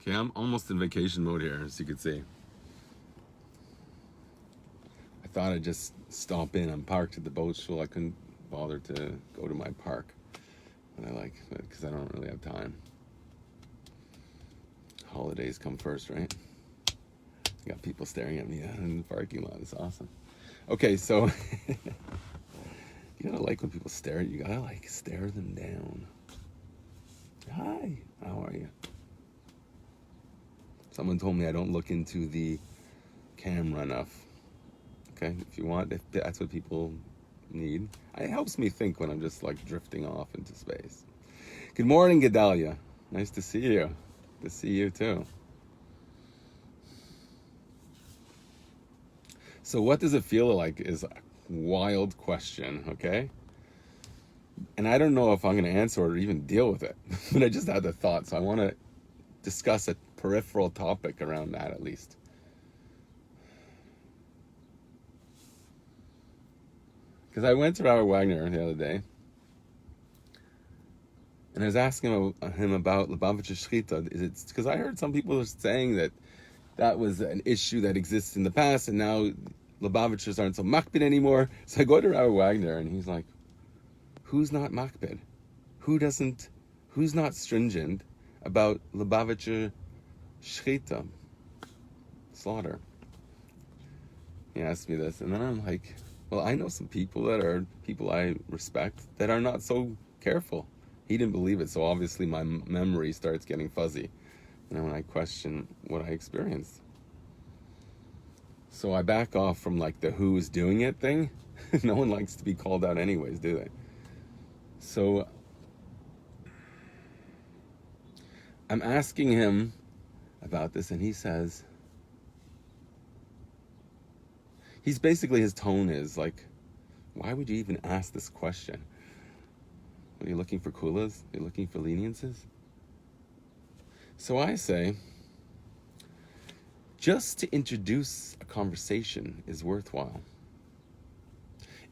Okay, I'm almost in vacation mode here, as you can see. I thought I'd just stop in. I'm parked at the boat show. I couldn't bother to go to my park. Because I don't really have time. Holidays come first, right? I got people staring at me in the parking lot. It's awesome. Okay, so you gotta like when people stare at you. You gotta like stare them down. Hi, how are you? Someone told me I don't look into the camera enough. Okay, if you want, if that's what people need. It helps me think when I'm just like drifting off into space. Good morning, Gedalia. Nice to see you. To see you too. So what does it feel like is a wild question, okay? And I don't know if I'm going to answer or even deal with it, but I just had the thought, so I want to discuss a peripheral topic around that at least. Because I went to Rabbi Wagner the other day, and I was asking him about Lubavitcher Shechita. Because I heard some people are saying that was an issue that exists in the past, and now Lubavitchers aren't so makbid anymore. So I go to Rabbi Wagner, and he's like, who's not makbid? Who's not stringent about Lubavitcher Shechita, slaughter? He asked me this, and then I'm like, well, I know some people that are people I respect that are not so careful. He didn't believe it, so obviously my memory starts getting fuzzy, when I question what I experienced. So I back off from like the who's doing it thing. No one likes to be called out anyways, do they? So I'm asking him about this, and he says, his tone is like, why would you even ask this question? Are you looking for kulas? Are you looking for leniences? So I say, just to introduce a conversation is worthwhile.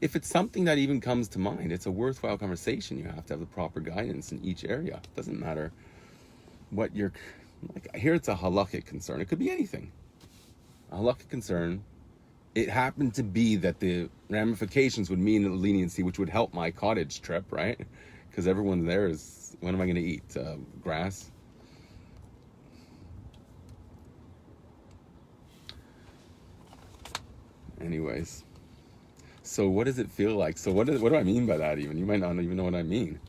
If it's something that even comes to mind, it's a worthwhile conversation. You have to have the proper guidance in each area. It doesn't matter what you're, like, here it's a halakhic concern. It could be anything. A halakhic concern. It happened to be that the ramifications would mean a leniency, which would help my cottage trip, right? Because everyone there is, what am I going to eat? Grass? Anyways, so what does it feel like? So what do I mean by that even? You might not even know what I mean.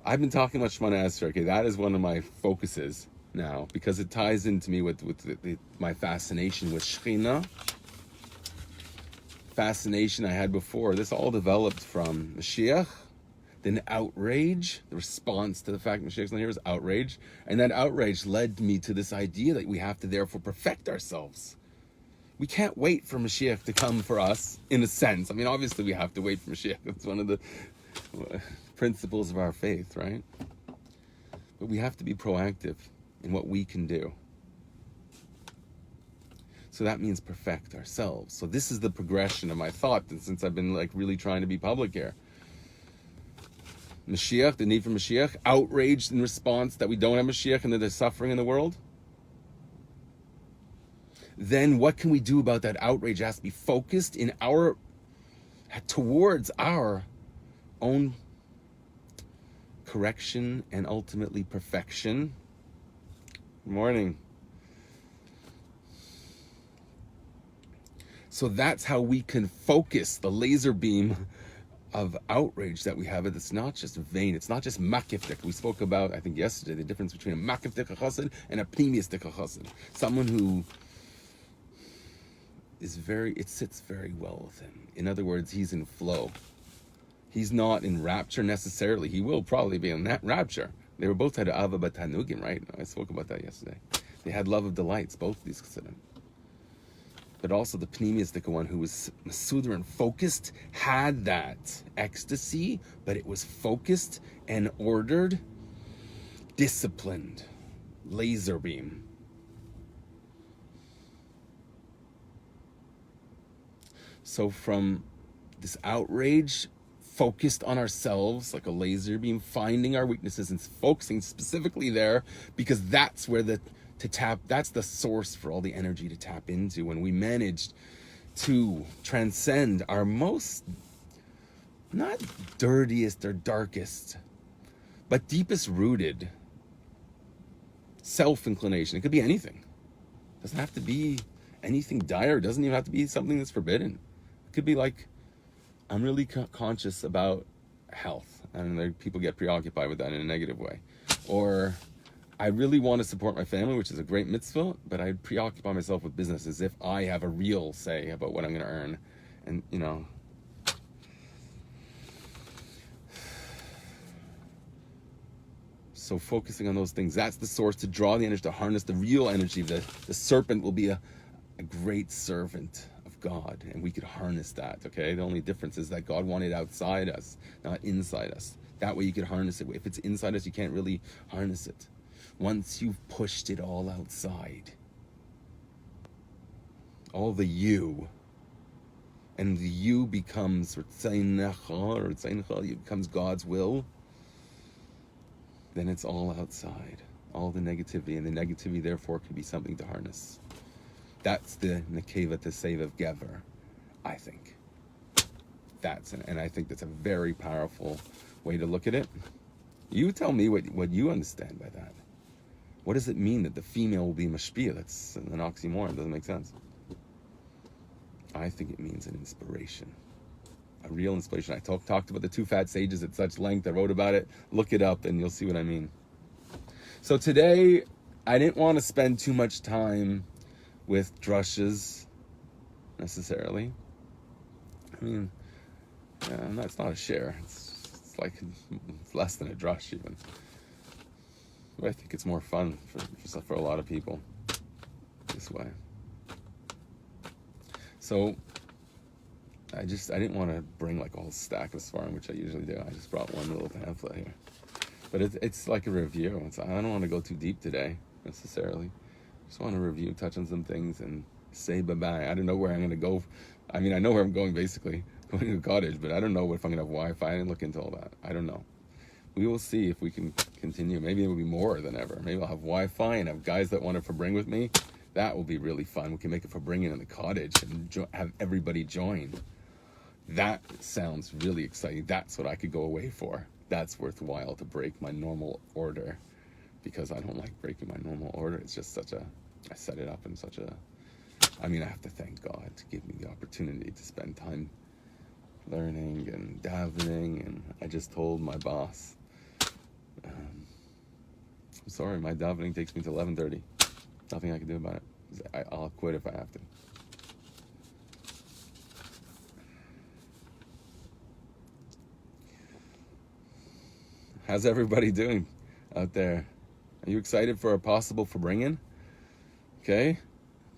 I've been talking about Shemona Esrei. Okay, that is one of my focuses now, because it ties into me with my fascination with Shechina. Fascination I had before. This all developed from Mashiach, then outrage, the response to the fact Mashiach's not here was outrage, and that outrage led me to this idea that we have to therefore perfect ourselves. We can't wait for Mashiach to come for us, in a sense. I mean, obviously we have to wait for Mashiach. It's one of the principles of our faith, right? But we have to be proactive in what we can do. So that means perfect ourselves. So this is the progression of my thought, and since I've been like really trying to be public here. Mashiach, the need for Mashiach, outraged in response that we don't have Mashiach and that there's suffering in the world. Then what can we do about that outrage? It has to be focused in towards our own correction and ultimately perfection. Good morning. So that's how we can focus the laser beam of outrage that we have. It's not just vain. It's not just makiftik. We spoke about, I think yesterday, the difference between a makiftik chassid and a pneumistik chassid. Someone who is it sits very well with him. In other words, he's in flow. He's not in rapture necessarily. He will probably be in that rapture. They were both had ava batanugim, right? I spoke about that yesterday. They had love of delights, both of these chassidim. But also the pneumistic one who was masudar and focused had that ecstasy, but it was focused and ordered, disciplined, laser beam. So from this outrage, focused on ourselves like a laser beam, finding our weaknesses and focusing specifically there, because that's where the to tap. That's the source for all the energy to tap into when we managed to transcend our most, not dirtiest or darkest, but deepest rooted self-inclination. It could be anything. It doesn't have to be anything dire. It doesn't even have to be something that's forbidden. It could be like, I'm really conscious about health, and people get preoccupied with that in a negative way. Or I really want to support my family, which is a great mitzvah, but I preoccupy myself with business as if I have a real say about what I'm going to earn. And, so focusing on those things, that's the source to draw the energy, to harness the real energy. The serpent will be a great servant of God, and we could harness that, okay? The only difference is that God wanted outside us, not inside us. That way you could harness it. If it's inside us, you can't really harness it. Once you've pushed it all outside, all the you, and the you becomes becomes God's will, then it's all outside, all the negativity, and the negativity therefore can be something to harness. That's the nekeva to save of Gever, I think. And I think that's a very powerful way to look at it. You tell me what you understand by that. What does it mean that the female will be mashpia? That's an oxymoron. It doesn't make sense. I think it means an inspiration. A real inspiration. I talked about the two fat sages at such length. I wrote about it. Look it up and you'll see what I mean. So today, I didn't want to spend too much time with drushes, necessarily. I mean, that's not a share. It's like, it's less than a drush even. But I think it's more fun for a lot of people this way. So I didn't want to bring like a whole stack of Svarim, which I usually do. I just brought one little pamphlet here. But it's like a review. I don't want to go too deep today, necessarily. Just want to review, touch on some things, and say bye-bye. I don't know where I'm going to go. I mean, I know where I'm going, basically. Going to a cottage, but I don't know if I'm going to have Wi-Fi. I didn't look into all that. I don't know. We will see if we can continue. Maybe it will be more than ever. Maybe I'll have Wi-Fi and have guys that want to bring with me. That will be really fun. We can make it for bringing in the cottage and have everybody join. That sounds really exciting. That's what I could go away for. That's worthwhile to break my normal order, because I don't like breaking my normal order. It's just I set it up in I have to thank God to give me the opportunity to spend time learning and davening. And I just told my boss, I'm sorry, my davening takes me to 11:30. Nothing I can do about it. I'll quit if I have to. How's everybody doing out there? Are you excited for a possible Farbrengen? Okay.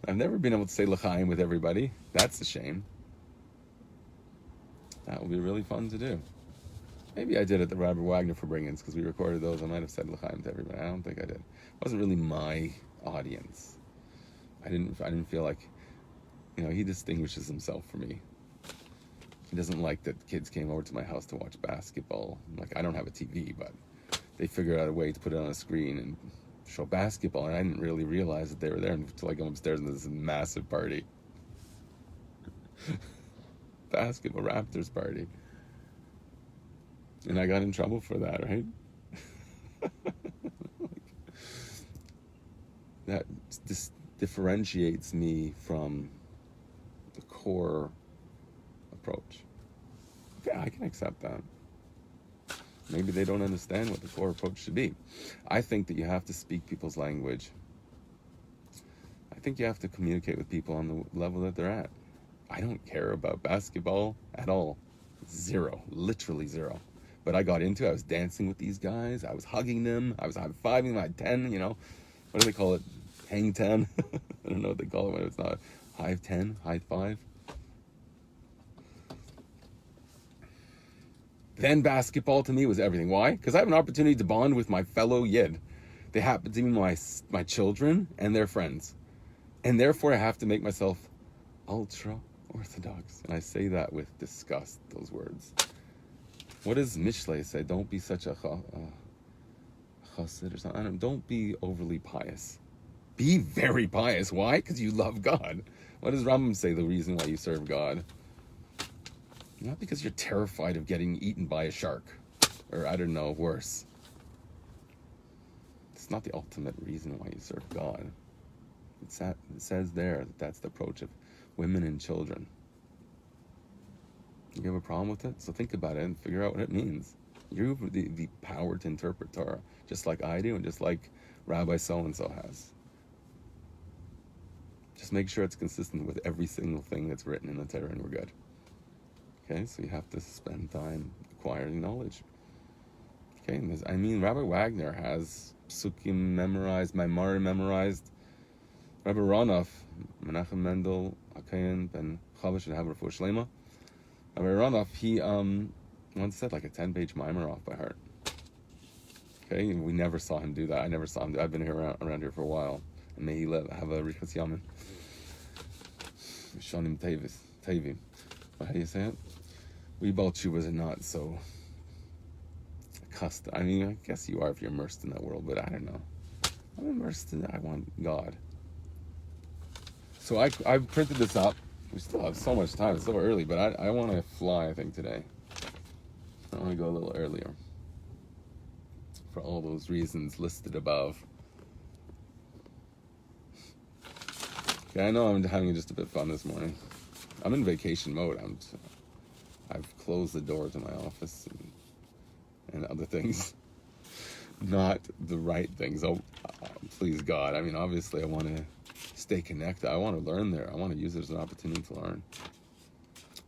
I've never been able to say L'chaim with everybody. That's a shame. That will be really fun to do. Maybe I did at the Rabbi Wagner Farbrengens, because we recorded those. I might have said L'chaim to everybody. I don't think I did. It wasn't really my audience. I didn't feel like, he distinguishes himself from me. He doesn't like that kids came over to my house to watch basketball. Like, I don't have a TV, but they figured out a way to put it on a screen and show basketball, and I didn't really realize that they were there until I go upstairs and there's this massive party. Basketball Raptors party. And I got in trouble for that, right? That just differentiates me from the core approach. Okay, I can accept that. Maybe they don't understand what the core approach should be. I think that you have to speak people's language. I think you have to communicate with people on the level that they're at. I don't care about basketball at all. Zero. Literally zero. But I got into it. I was dancing with these guys. I was hugging them. I was high-fiving them. I had 10, what do they call it? Hang 10? I don't know what they call it when it's not. High 10? High 5? Then basketball to me was everything. Why? Because I have an opportunity to bond with my fellow Yid. They happen to be my children and their friends. And therefore I have to make myself ultra-Orthodox. And I say that with disgust, those words. What does Mishlei say? Don't be such a chassid or something. Don't be overly pious. Be very pious. Why? Because you love God. What does Rambam say the reason why you serve God? Not because you're terrified of getting eaten by a shark. Or, I don't know, worse. It's not the ultimate reason why you serve God. It says there that that's the approach of women and children. You have a problem with it? So think about it and figure out what it means. You have the power to interpret Torah, just like I do and just like Rabbi so-and-so has. Just make sure it's consistent with every single thing that's written in the Torah and we're good. Okay, so you have to spend time acquiring knowledge. Okay, and Rabbi Wagner has Psukim memorized, Maimarim memorized. Rabbi Ronoff, Menachem Mendel, Akayan, Ben Chava should have Refuah Shlema. Rabbi Ronoff, he once said like a 10-page Maimar off by heart. Okay, we never saw him do that. I never saw him do that. I've been here around here for a while. And may he have a Richas Yamin. Shonim Tevim. How do you say it? We Balchubas are not so accustomed. I mean, I guess you are if you're immersed in that world, but I don't know. I'm immersed in it. I want God. So I printed this up. We still have so much time. It's so early, but I want to fly, I think, today. I want to go a little earlier. For all those reasons listed above. Okay, I know I'm having just a bit of fun this morning. I'm in vacation mode. I've closed the door to my office and other things. Not the right things. Oh, please God. I mean, obviously I want to stay connected. I want to learn there. I want to use it as an opportunity to learn.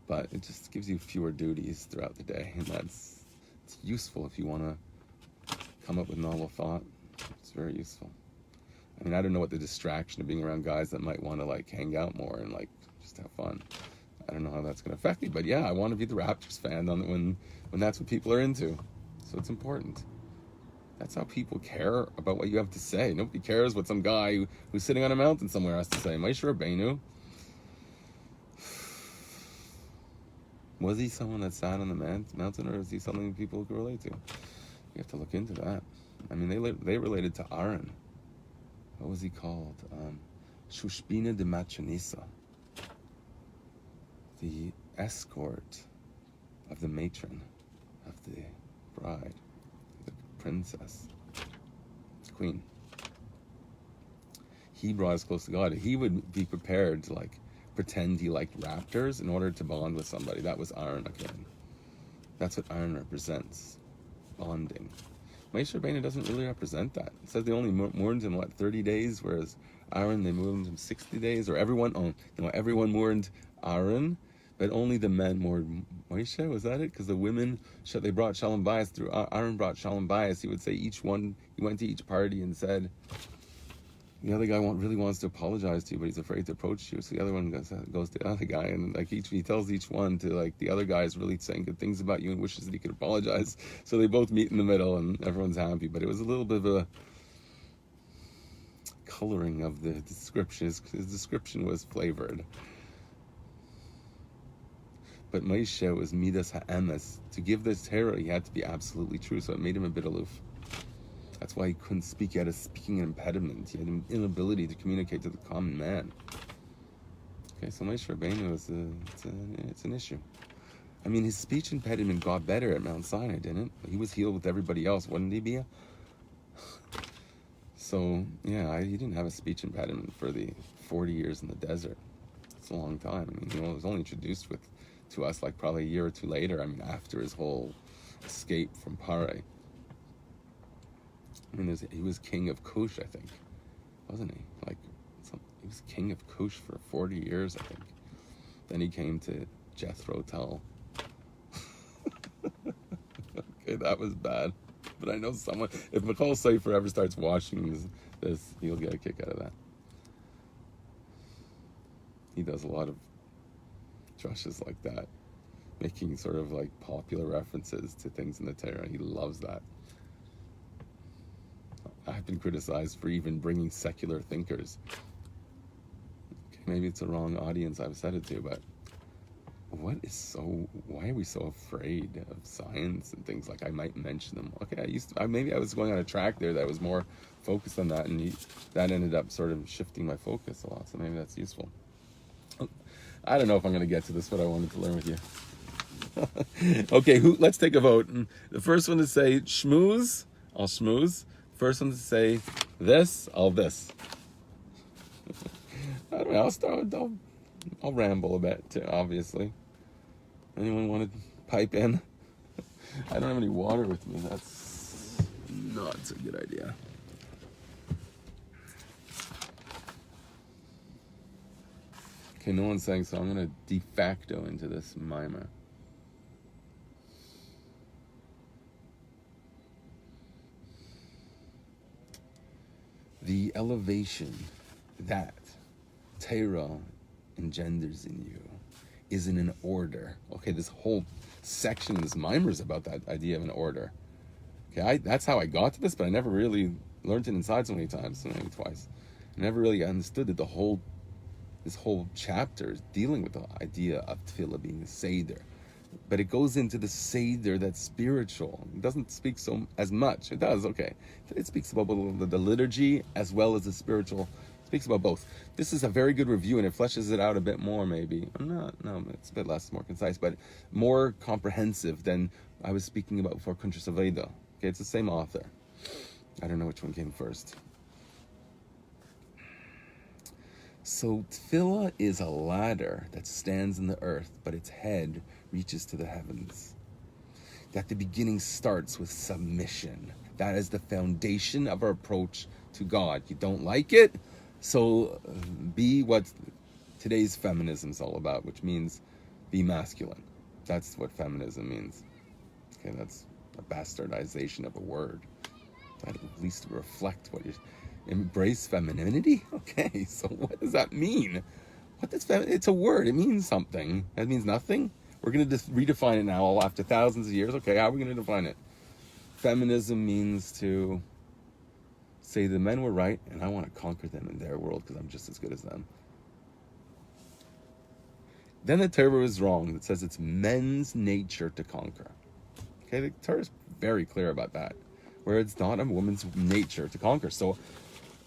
But it just gives you fewer duties throughout the day. And it's useful if you want to come up with novel thought. It's very useful. I mean, I don't know what the distraction of being around guys that might want to like hang out more and like just have fun. I don't know how that's going to affect me, but yeah, I want to be the Raptors fan when that's what people are into. So it's important. That's how people care about what you have to say. Nobody cares what some guy who's sitting on a mountain somewhere has to say. Moshe Rabbeinu, was he someone that sat on the mountain, or is he something people can relate to? You have to look into that. I mean, they related to Aaron. What was he called? Shushbina de Machanisa, the escort of the matron, of the bride, the princess, the queen. He brought us close to God. He would be prepared to like pretend he liked raptors in order to bond with somebody. That was Aaron again. That's what Aaron represents, bonding. Moshe Rabbeinu doesn't really represent that. It says they only mourned him 30 days, whereas Aaron they mourned him 60 days. Or everyone mourned Aaron, but only the men mourned Moshe. Was that it? Because the women they brought shalom bayis through. Aaron brought shalom bayis. He would say each one. He went to each party and said, the other guy really wants to apologize to you, but he's afraid to approach you. So the other one goes to the other guy, and like he tells each one to like the other guy is really saying good things about you and wishes that he could apologize. So they both meet in the middle, and everyone's happy. But it was a little bit of a coloring of the description. His description was flavored. But Moshe was midas ha'emes. To give this Torah, he had to be absolutely true. So it made him a bit aloof. That's why he couldn't speak. He had a speaking impediment. He had an inability to communicate to the common man. Okay, so Moshe Rabbeinu it's an issue. I mean, his speech impediment got better at Mount Sinai, didn't it? He was healed with everybody else, wouldn't he be? So, yeah, he didn't have a speech impediment for the 40 years in the desert. It's a long time. I mean, it was only introduced to us like probably a year or two later. I mean, after his whole escape from Paray. I mean, he was king of Cush, I think, wasn't he? He was king of Cush for 40 years, I think. Then he came to Jethro Tull. Okay, that was bad. But I know someone, if Michal Sefer ever starts watching this, he'll get a kick out of that. He does a lot of drushes like that, making sort of like popular references to things in the Torah. He loves that. I've been criticized for even bringing secular thinkers. Okay, maybe it's the wrong audience I've said it to, but why are we so afraid of science and things? Like, I might mention them. Okay, maybe I was going on a track there that was more focused on that, and that ended up sort of shifting my focus a lot, so maybe that's useful. I don't know if I'm going to get to this, but I wanted to learn with you. Okay, let's take a vote. The first one to say schmooze, I'll schmooze. First one to say this, I'll this. I don't know, I'll ramble a bit too, obviously. Anyone want to pipe in? I don't have any water with me. That's not a good idea. Okay, no one's saying, so I'm going to de facto into this mimer. The elevation that Torah engenders in you is in an order. Okay, this whole section, this mimer is about that idea of an order. Okay, that's how I got to this, but I never really learned it inside so many times, so maybe twice. I never really understood that this whole chapter is dealing with the idea of tefillah being a seder. But it goes into the seder that's spiritual. It doesn't speak as much. It does, okay. It speaks about the liturgy as well as the spiritual. It speaks about both. This is a very good review, and it fleshes it out a bit more, maybe. It's a bit less, more concise, but more comprehensive than I was speaking about before Kuntres Aveda. Okay, it's the same author. I don't know which one came first. So tefillah is a ladder that stands in the earth, but its head reaches to the heavens. That the beginning starts with submission. That is the foundation of our approach to God. You don't like it? So be what today's feminism is all about, which means be masculine. That's what feminism means. Okay, that's a bastardization of a word. That at least reflect what you embrace femininity. Okay, so what does that mean? It's a word. It means something. That means nothing. We're going to redefine it now after thousands of years. Okay, how are we going to define it? Feminism means to say the men were right and I want to conquer them in their world because I'm just as good as them. Then the Torah is wrong. It says it's men's nature to conquer. Okay, the Torah is very clear about that, where it's not a woman's nature to conquer. So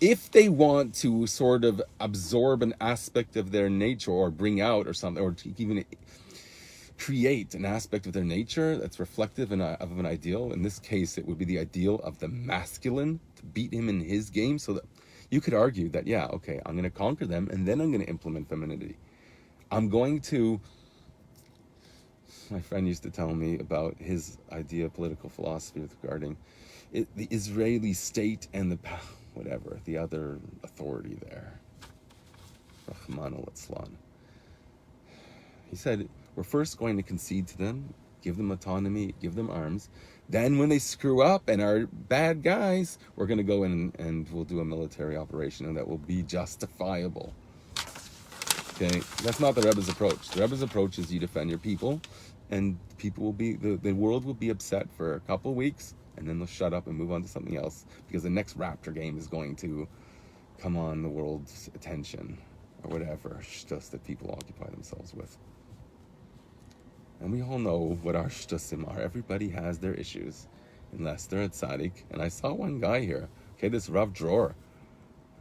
if they want to sort of absorb an aspect of their nature or bring out or something, or to even create an aspect of their nature that's reflective of an ideal, in this case it would be the ideal of the masculine, to beat him in his game, so that you could argue that, yeah, okay, I'm going to conquer them and then I'm going to implement femininity. My friend used to tell me about his idea of political philosophy regarding the Israeli state and the other authority there. Rahman al-Islam. He said, we're first going to concede to them, give them autonomy, give them arms. Then when they screw up and are bad guys, we're going to go in and we'll do a military operation, and that will be justifiable. Okay, that's not the Rebbe's approach. The Rebbe's approach is you defend your people, and people will be, the world will be upset for a couple weeks, and then they'll shut up and move on to something else, because the next Raptor game is going to come on the world's attention, or whatever shtus that people occupy themselves with. And we all know what our shtusim are. Everybody has their issues, unless they're a tzaddik. And I saw one guy here, okay, this Rav Dror.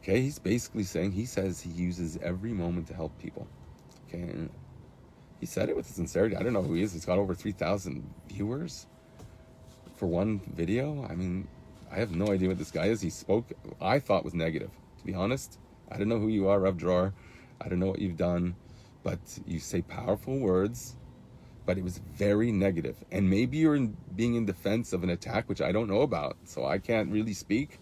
Okay, he's basically saying, he says he uses every moment to help people. Okay, and he said it with sincerity. I don't know who he is. He's got over 3,000 viewers for one video. I mean, I have no idea what this guy is. He spoke, I thought, was negative, to be honest. I don't know who you are, Rav Dror. I don't know what you've done, but you say powerful words, but it was very negative. And maybe you're being in defense of an attack, which I don't know about, so I can't really speak.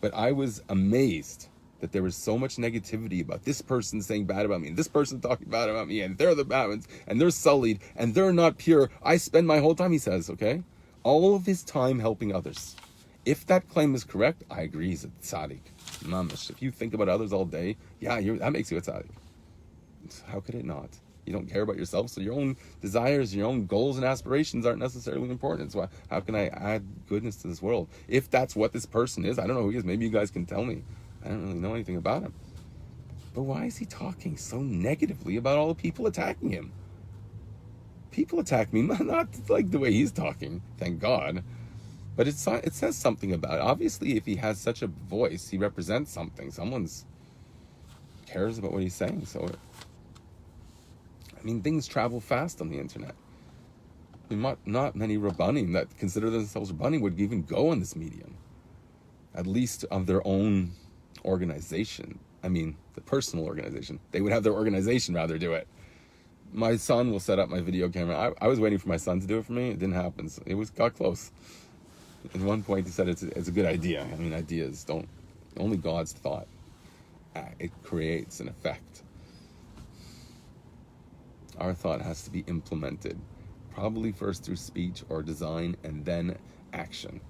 But I was amazed that there was so much negativity about this person saying bad about me, and this person talking bad about me, and they're the bad ones, and they're sullied, and they're not pure. I spend my whole time, he says, okay, all of his time helping others. If that claim is correct, I agree, he's a tzaddik. Mamish. If you think about others all day, yeah, that makes you a tzaddik. How could it not? You don't care about yourself, so your own desires, your own goals and aspirations aren't necessarily important. So how can I add goodness to this world? If that's what this person is, I don't know who he is. Maybe you guys can tell me. I don't really know anything about him. But why is he talking so negatively about all the people attacking him? People attack me, not like the way he's talking, thank God. But it says something about it. Obviously, if he has such a voice, he represents something. Someone's cares about what he's saying. So, I mean, things travel fast on the internet. I mean, not many Rabbanim that consider themselves Rabbanim would even go on this medium. At least of their own organization. I mean, the personal organization. They would have their organization rather do it. My son will set up my video camera. I was waiting for my son to do it for me. It didn't happen. So got close. At one point, he said it's a good idea. I mean, ideas don't... Only God's thought. It creates an effect. Our thought has to be implemented. Probably first through speech or design and then action.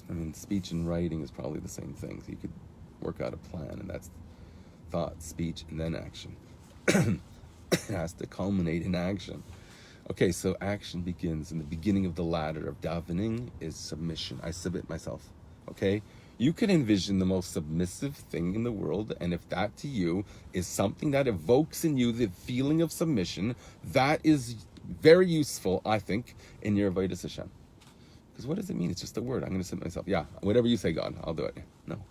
I mean, speech and writing is probably the same thing. So you could work out a plan, and that's thought, speech, and then action. It has to culminate in action. Okay, so action begins in the beginning of the ladder of davening is submission. I submit myself. Okay? You can envision the most submissive thing in the world, and if that to you is something that evokes in you the feeling of submission, that is very useful, I think, in your avodas Hashem. Because what does it mean? It's just a word. I'm going to submit myself. Yeah, whatever you say, God, I'll do it. No.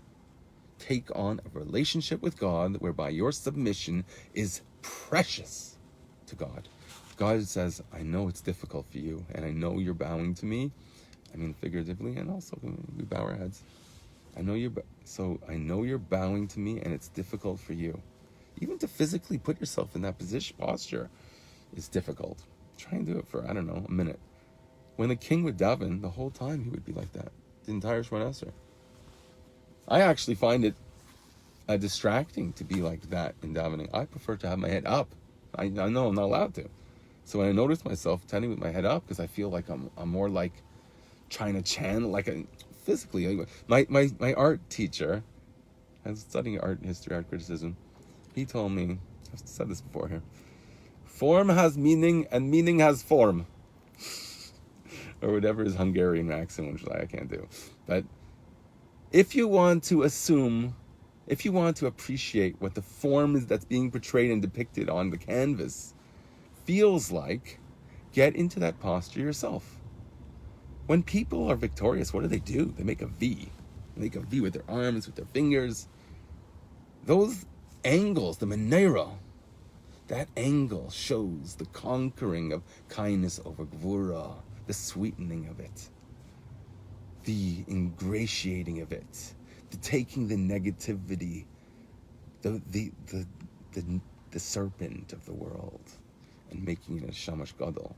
Take on a relationship with God whereby your submission is precious to God. God says, I know it's difficult for you, and I know you're bowing to me. I mean, figuratively, and also we bow our heads. I know you're bowing to me, and it's difficult for you. Even to physically put yourself in that posture is difficult. Try and do it for, a minute. When the king would daven, the whole time he would be like that. The entire Shemona Esrei. I actually find it distracting to be like that in davening. I prefer to have my head up. I know I'm not allowed to. So when I notice myself tending with my head up, because I feel like I'm more like trying to channel, physically. My art teacher, I was studying art history, art criticism. He told me, I've said this before here, form has meaning and meaning has form. Or whatever his Hungarian accent, which I can't do. But if you want to appreciate what the form is that's being portrayed and depicted on the canvas feels like, get into that posture yourself. When people are victorious, what do? They make a V. They make a V with their arms, with their fingers. Those angles, the menorah, that angle shows the conquering of kindness over gvura, the sweetening of it, the ingratiating of it, the taking the negativity, the serpent of the world, and making it a shamash gadol.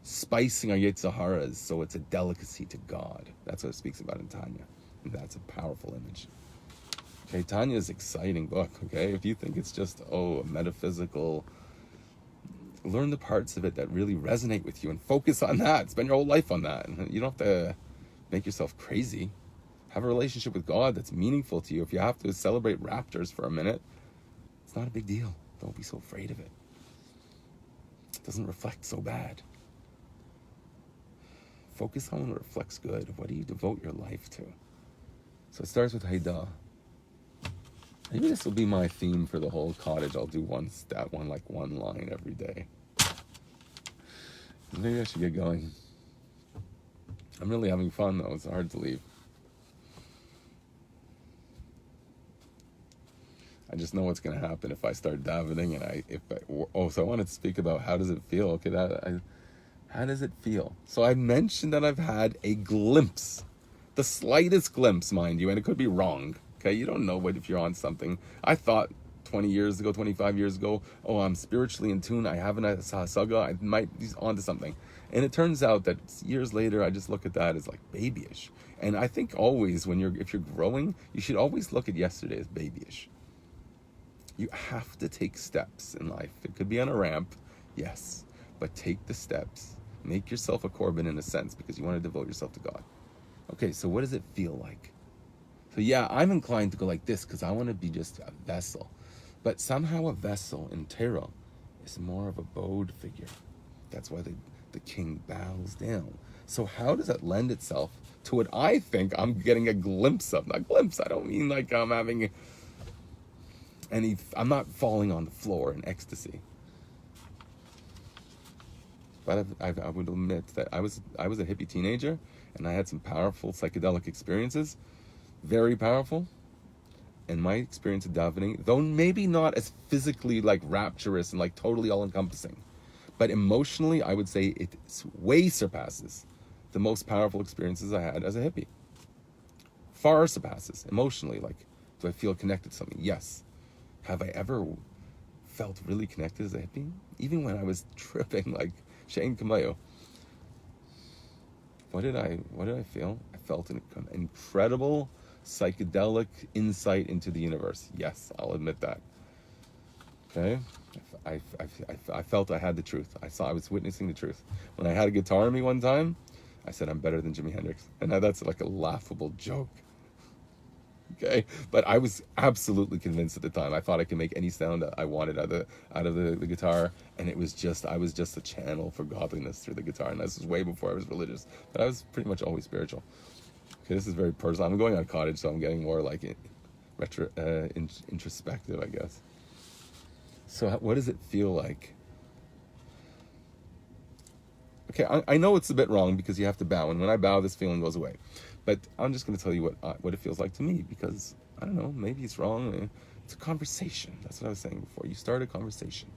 Spicing our Yetzaharas so it's a delicacy to God. That's what it speaks about in Tanya. And that's a powerful image. Okay, Tanya is an exciting book, okay? If you think it's just, a metaphysical, learn the parts of it that really resonate with you and focus on that. Spend your whole life on that. And you don't have to make yourself crazy. Have a relationship with God that's meaningful to you. If you have to celebrate raptors for a minute, it's not a big deal. Don't be so afraid of it. It doesn't reflect so bad. Focus on what reflects good. What do you devote your life to? So it starts with Haidah. Maybe this will be my theme for the whole cottage. I'll do one line every day. Maybe I should get going. I'm really having fun though. It's hard to leave. I just know what's going to happen if I start davening, so I wanted to speak about how does it feel. Okay, how does it feel? So I mentioned that I've had a glimpse, the slightest glimpse, mind you, and it could be wrong. Okay, you don't know if you're on something. I thought 20 years ago, 25 years ago, I'm spiritually in tune. I haven't a saga. I might be onto something. And it turns out that years later, I just look at that as like babyish. And I think always if you're growing, you should always look at yesterday as babyish. You have to take steps in life. It could be on a ramp, yes, but take the steps. Make yourself a korban in a sense because you want to devote yourself to God. Okay, so what does it feel like? So yeah, I'm inclined to go like this because I want to be just a vessel. But somehow a vessel in Torah is more of a bowed figure. That's why the king bows down. So how does that lend itself to what I think I'm getting a glimpse of? Not glimpse, I don't mean like I'm having And I'm not falling on the floor in ecstasy. But I would admit that I was a hippie teenager, and I had some powerful psychedelic experiences, very powerful. And my experience of davening, though maybe not as physically like rapturous and like totally all-encompassing, but emotionally, I would say it way surpasses the most powerful experiences I had as a hippie. Far surpasses emotionally. Like, do I feel connected to something? Yes. Have I ever felt really connected as a hippie? Even when I was tripping like Shane Kamayo. What did I feel? I felt an incredible psychedelic insight into the universe. Yes, I'll admit that. Okay? I felt I had the truth. I was witnessing the truth. When I had a guitar in me one time, I said I'm better than Jimi Hendrix. And now that's like a laughable joke. Okay, but I was absolutely convinced at the time. I thought I could make any sound I wanted out of the guitar, and I was just a channel for godliness through the guitar. And this was way before I was religious, but I was pretty much always spiritual. Okay, this is very personal. I'm going on cottage, so I'm getting more like introspective, I guess. So what does it feel like? Okay, I know it's a bit wrong because you have to bow, and when I bow, this feeling goes away. But I'm just going to tell you what it feels like to me, because I don't know, maybe it's wrong. It's a conversation. That's what I was saying before. You start a conversation.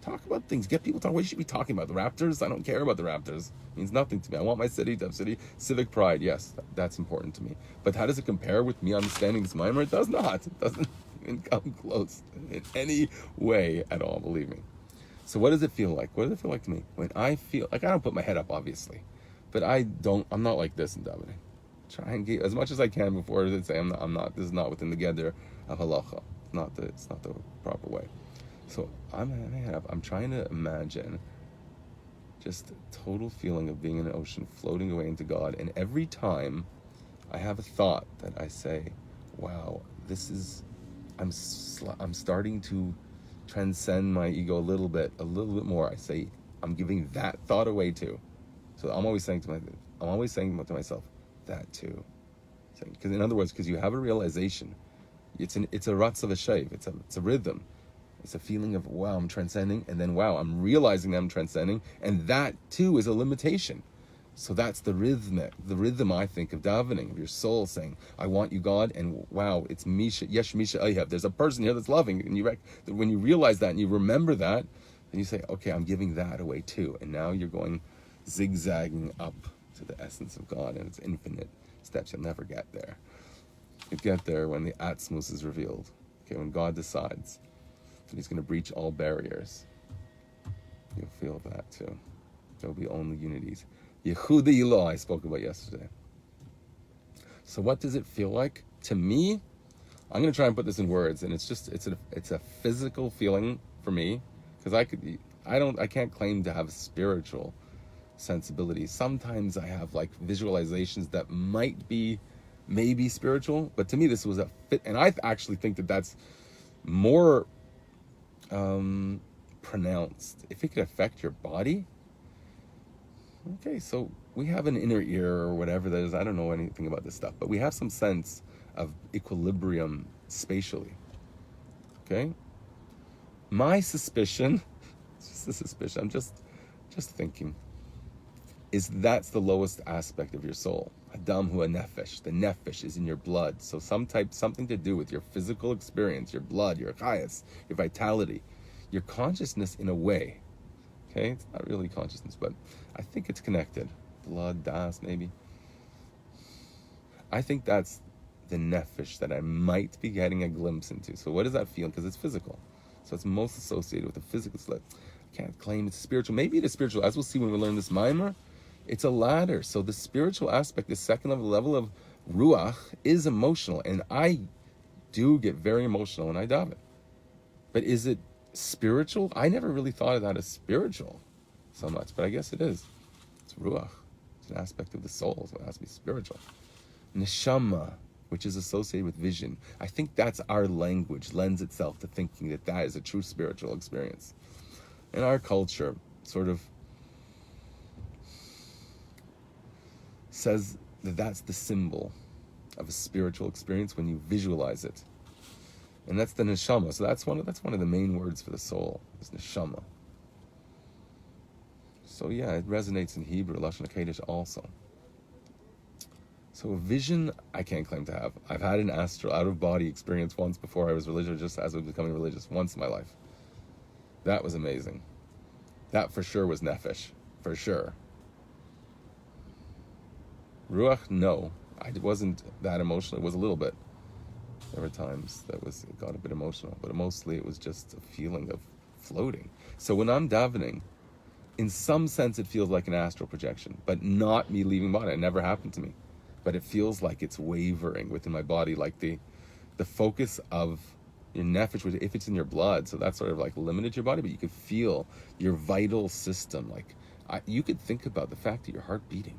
Talk about things. Get people talking. What you should be talking about? The Raptors? I don't care about the Raptors. It means nothing to me. I want my city to have civic pride. Yes, that's important to me. But how does it compare with me understanding this mimer? It does not. It doesn't even come close in any way at all, believe me. So what does it feel like? What does it feel like to me? When I feel, like, I don't put my head up, obviously. But I'm not like this in davening. Try and get as much as I can before I say I'm not. This is not within the gather of halacha. It's not the proper way. So I'm trying to imagine just a total feeling of being in an ocean, floating away into God. And every time I have a thought that I say, "Wow, I'm starting to transcend my ego a little bit more." I say, I'm giving that thought away too. So I'm always saying to myself, that too. Because in other words, because you have a realization, it's a ratz of a shave. It's a rhythm. It's a feeling of, wow, I'm transcending, and then, wow, I'm realizing that I'm transcending, and that too is a limitation. So that's the rhythm, I think, of davening, of your soul saying, I want you, God, and wow, it's Misha, Yesh Misha Ayev. There's a person here that's loving, and when you realize that and you remember that, then you say, okay, I'm giving that away too, and now you're going zigzagging up to the essence of God, and it's infinite steps. You'll never get there. You get there when the Atzmus is revealed. Okay, when God decides that He's going to breach all barriers, you'll feel that too. There'll be only unities. Yehudi Ilah I spoke about yesterday. So what does it feel like to me? I'm going to try and put this in words, and it's a physical feeling for me, because I can't claim to have a spiritual sensibility. Sometimes I have like visualizations that might be maybe spiritual, but to me this was a fit, and I actually think that that's more pronounced. If it could affect your body, okay, so we have an inner ear or whatever that is. I don't know anything about this stuff, but we have some sense of equilibrium spatially. Okay, my suspicion, it's just a suspicion, I'm just thinking, is that's the lowest aspect of your soul. Adam hu nefesh. The nefesh is in your blood. So something to do with your physical experience, your blood, your chayas, your vitality, your consciousness in a way. Okay, it's not really consciousness, but I think it's connected. Blood, das, maybe. I think that's the nefesh that I might be getting a glimpse into. So what does that feel? Because it's physical. So it's most associated with the physical. So I can't claim it's spiritual. Maybe it is spiritual. As we'll see when we learn this mimer, it's a ladder. So the spiritual aspect, the second level of ruach, is emotional. And I do get very emotional when I daven. But is it spiritual? I never really thought of that as spiritual so much, but I guess it is. It's ruach. It's an aspect of the soul, so it has to be spiritual. Neshama, which is associated with vision. I think that's our language, lends itself to thinking that that is a true spiritual experience. In our culture, sort of says that that's the symbol of a spiritual experience when you visualize it. And that's the neshama. So that's one of the main words for the soul, is neshama. So yeah, it resonates in Hebrew, Lashon HaKodesh also. So a vision, I can't claim to have. I've had an astral, out-of-body experience once before I was religious, just as I was becoming religious, once in my life. That was amazing. That for sure was nefesh, for sure. Ruach, no. I wasn't that emotional. It was a little bit. There were times it got a bit emotional, but mostly it was just a feeling of floating. So when I'm davening, in some sense it feels like an astral projection, but not me leaving body. It never happened to me. But it feels like it's wavering within my body, like the focus of your nefesh, if it's in your blood, so that's sort of like limited your body, but you could feel your vital system. Like you could think about the fact that your heart beating.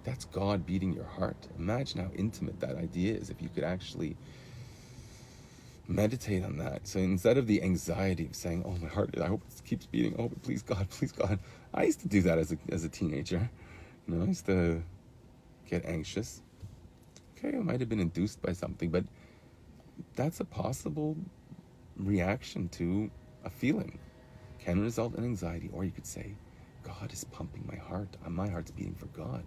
That's God beating your heart. Imagine how intimate that idea is if you could actually meditate on that. So instead of the anxiety of saying, oh, my heart, I hope it keeps beating. Oh, please God, please God. I used to do that as a teenager. I used to get anxious. Okay, it might have been induced by something, but that's a possible reaction to a feeling. Can result in anxiety, or you could say, God is pumping my heart. My heart's beating for God.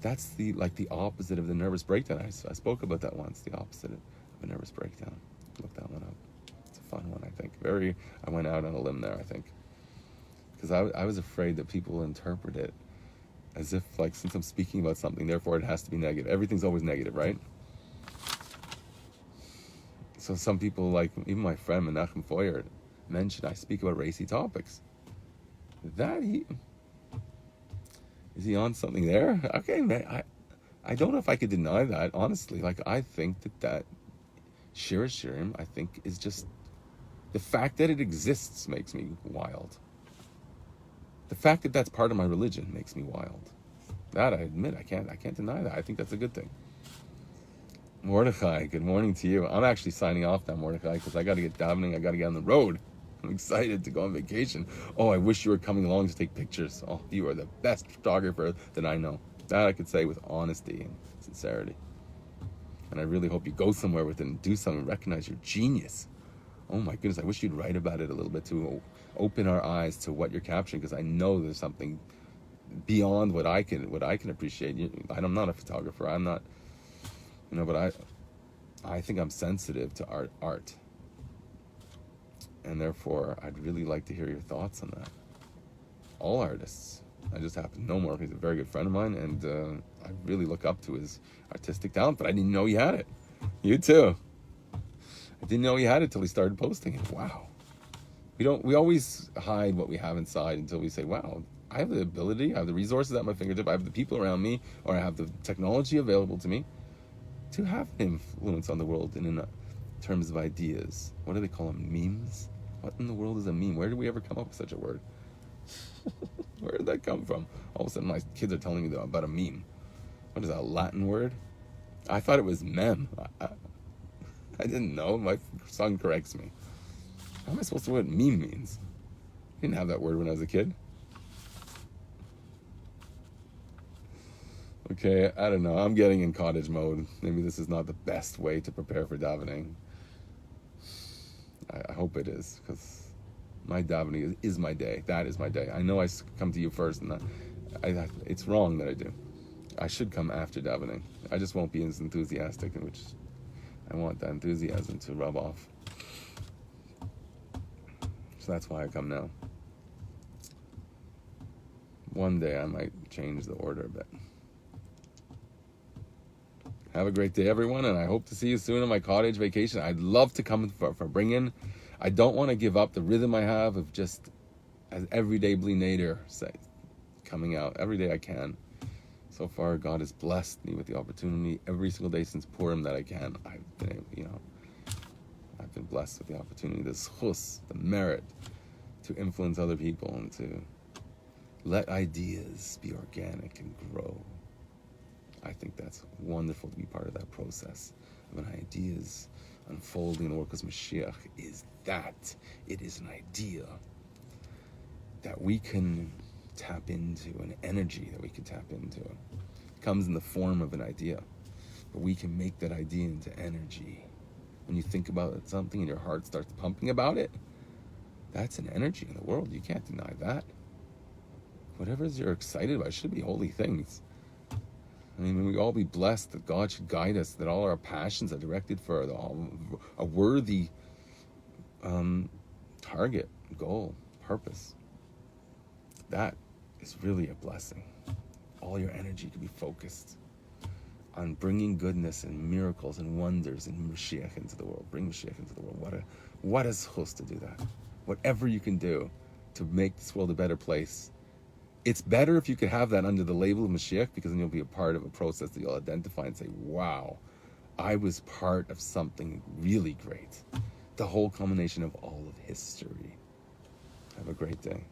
That's the opposite of the nervous breakdown. I spoke about that once, the opposite of a nervous breakdown. Look that one up. It's a fun one, I think. I went out on a limb there, I think. Because I was afraid that people will interpret it as if, like, since I'm speaking about something, therefore it has to be negative. Everything's always negative, right? So some people, like even my friend Menachem Feuer, mentioned I speak about racy topics. Is he on something there? Okay, man, I don't know if I could deny that, honestly. Like, I think that Shir Shirim, I think, is just, the fact that it exists makes me wild. The fact that that's part of my religion makes me wild. That I admit, I can't deny that. I think that's a good thing. Mordechai, good morning to you. I'm actually signing off now, Mordechai, because I got to get davening. I got to get on the road. I'm excited to go on vacation. Oh, I wish you were coming along to take pictures. Oh, you are the best photographer that I know. That I could say with honesty and sincerity. And I really hope you go somewhere with it and do something, recognize your genius. Oh my goodness, I wish you'd write about it a little bit to open our eyes to what you're capturing, because I know there's something beyond what I can appreciate. I'm not a photographer. I'm not, but I think I'm sensitive to art. And therefore, I'd really like to hear your thoughts on that. All artists. I just happen to know more. He's a very good friend of mine, and I really look up to his artistic talent, but I didn't know he had it. You too. I didn't know he had it till he started posting it. Wow. We always hide what we have inside until we say, wow, I have the ability, I have the resources at my fingertip, I have the people around me, or I have the technology available to me to have an influence on the world in terms of ideas. What do they call them? Memes? What in the world is a meme? Where did we ever come up with such a word? Where did that come from? All of a sudden my kids are telling me about a meme. What is that, a Latin word? I thought it was mem. I didn't know. My son corrects me. How am I supposed to know what meme means? I didn't have that word when I was a kid. Okay, I don't know. I'm getting in cottage mode. Maybe this is not the best way to prepare for davening. I hope it is, because my davening is my day. That is my day. I know I come to you first, and it's wrong that I do. I should come after davening. I just won't be as enthusiastic, in which I want that enthusiasm to rub off. So that's why I come now. One day I might change the order a bit. Have a great day, everyone, and I hope to see you soon on my cottage vacation. I'd love to come for bring-in. I don't want to give up the rhythm I have of just as everyday Bli Nader coming out every day I can. So far, God has blessed me with the opportunity every single day since Purim that I can. I've been able, I've been blessed with the opportunity, the schus, the merit to influence other people and to let ideas be organic and grow. I think that's wonderful to be part of that process of an ideas unfolding in the world, because Mashiach is that. It is an idea that we can tap into, an energy that we can tap into. It comes in the form of an idea, but we can make that idea into energy. when you think about something and your heart starts pumping about it, that's an energy in the world. You can't deny that. Whatever you're excited about should be holy things. I mean, we all be blessed that God should guide us, that all our passions are directed for a worthy target, goal, purpose. That is really a blessing. All your energy can be focused on bringing goodness and miracles and wonders and Mashiach into the world. Bring Mashiach into the world. What a zchus to do that. Whatever you can do to make this world a better place. It's better if you could have that under the label of Mashiach, because then you'll be a part of a process that you'll identify and say, wow, I was part of something really great. The whole culmination of all of history. Have a great day.